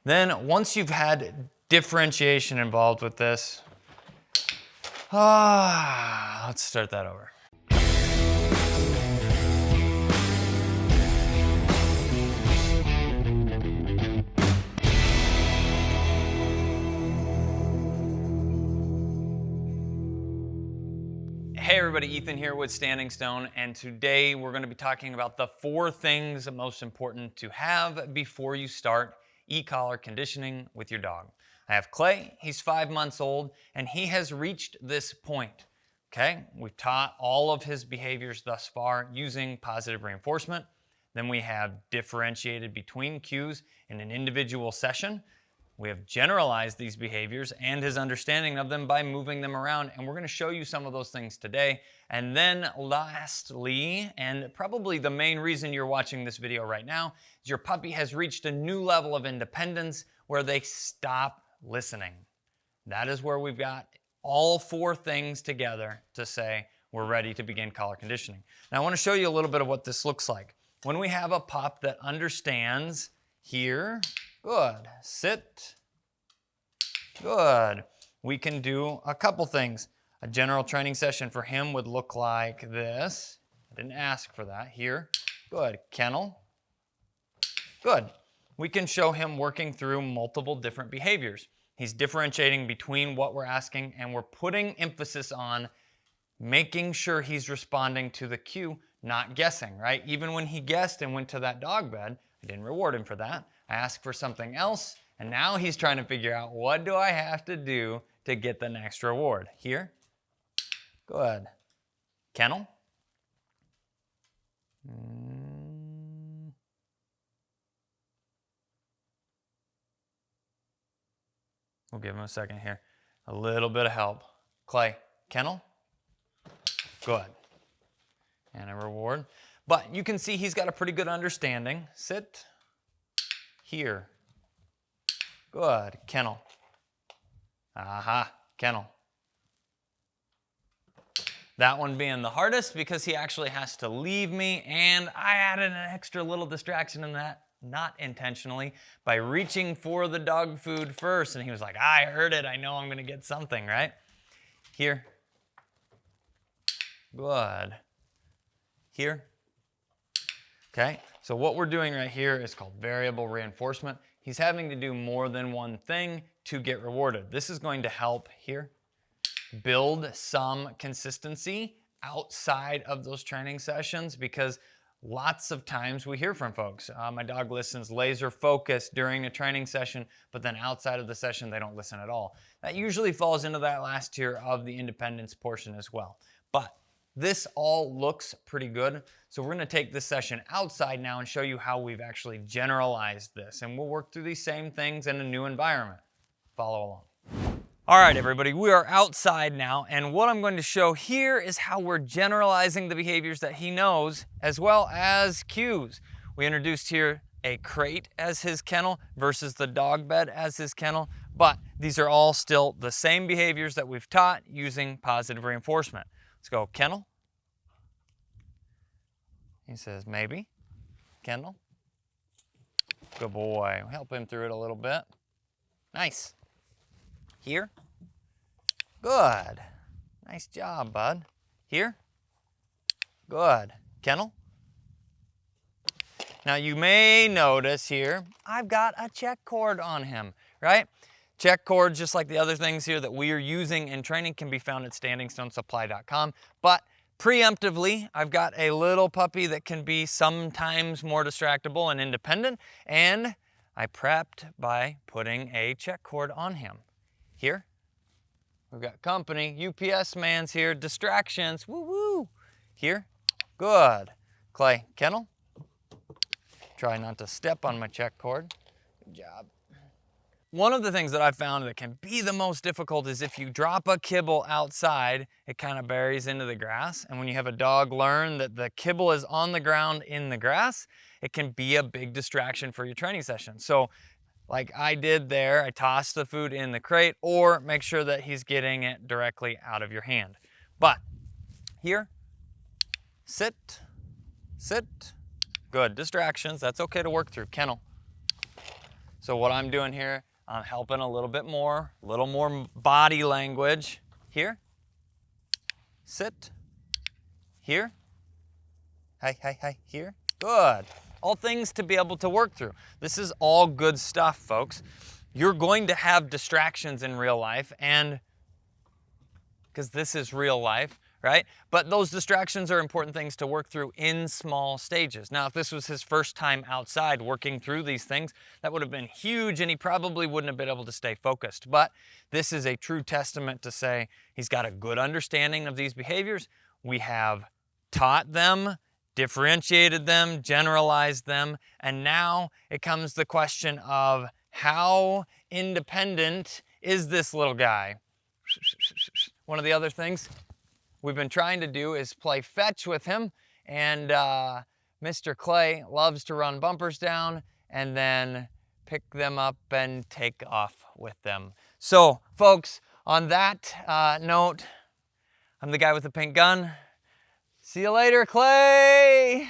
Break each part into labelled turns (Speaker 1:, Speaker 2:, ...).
Speaker 1: Then once you've had differentiation involved with this, let's start that over. Hey everybody, Ethan here with Standing Stone, and today we're going to be talking about the 4 things most important to have before you start e-collar conditioning with your dog. I have Clay, he's 5 months old, and he has reached this point. Okay, we've taught all of his behaviors thus far using positive reinforcement. Then we have differentiated between cues in an individual session. We have generalized these behaviors and his understanding of them by moving them around, and we're going to show you some of those things today. And then lastly, and probably the main reason you're watching this video right now, is your puppy has reached a new level of independence where they stop listening. That is where we've got all 4 things together to say we're ready to begin collar conditioning. Now I want to show you a little bit of what this looks like. When we have a pup that understands here, good. Sit. Good. We can do a couple things. A general training session for him would look like this. I didn't ask for that. Here. Good. Kennel. Good. We can show him working through multiple different behaviors. He's differentiating between what we're asking, and we're putting emphasis on making sure he's responding to the cue, not guessing, right? Even when he guessed and went to that dog bed, I didn't reward him for that. I asked for something else, and now he's trying to figure out, what do I have to do to get the next reward? Here. Good. Kennel. We'll give him a second here. A little bit of help. Clay. Kennel. Good. And a reward. But you can see he's got a pretty good understanding. Sit. Here. Good. Kennel. Aha. Kennel. That one being the hardest because he actually has to leave me, and I added an extra little distraction in that, not intentionally, by reaching for the dog food first. And he was like, I heard it. I know I'm going to get something, right? Here. Good. Here. Okay, so what we're doing right here is called variable reinforcement. He's having to do more than one thing to get rewarded. This is going to help here build some consistency outside of those training sessions, because lots of times we hear from folks, my dog listens laser focused during a training session, but then outside of the session they don't listen at all. That usually falls into that last tier of the independence portion as well. But this all looks pretty good. So we're going to take this session outside now and show you how we've actually generalized this. And we'll work through these same things in a new environment. Follow along. All right, everybody, we are outside now. And what I'm going to show here is how we're generalizing the behaviors that he knows, as well as cues. We introduced here a crate as his kennel versus the dog bed as his kennel. But these are all still the same behaviors that we've taught using positive reinforcement. Let's go. Kennel. He says, maybe. Kennel. Good boy. Help him through it a little bit. Nice. Here. Good. Nice job, bud. Here. Good. Kennel. Now you may notice here, I've got a check cord on him, right? Check cords, just like the other things here that we are using in training, can be found at standingstonesupply.com. But preemptively, I've got a little puppy that can be sometimes more distractible and independent, and I prepped by putting a check cord on him. Here, we've got company, UPS man's here, distractions, woo-woo. Here, good. Clay, kennel. Try not to step on my check cord. Good job. One of the things that I've found that can be the most difficult is if you drop a kibble outside, it kind of buries into the grass. And when you have a dog learn that the kibble is on the ground in the grass, it can be a big distraction for your training session. So like I did there, I tossed the food in the crate, or make sure that he's getting it directly out of your hand. But here, sit, sit. Good, distractions, that's okay to work through. Kennel. So what I'm doing here, I'm helping a little bit more, a little more body language. Here, sit, here, hi, here, good. All things to be able to work through. This is all good stuff, folks. You're going to have distractions in real life, and because this is real life, right? But those distractions are important things to work through in small stages. Now, if this was his first time outside working through these things, that would have been huge, and he probably wouldn't have been able to stay focused. But this is a true testament to say he's got a good understanding of these behaviors. We have taught them, differentiated them, generalized them, and now it comes the question of how independent is this little guy? One of the other things we've been trying to do is play fetch with him, and Mr. Clay loves to run bumpers down and then pick them up and take off with them. So folks, on that note, I'm the guy with the pink gun. See you later, Clay!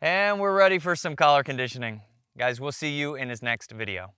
Speaker 1: And we're ready for some collar conditioning. Guys, we'll see you in his next video.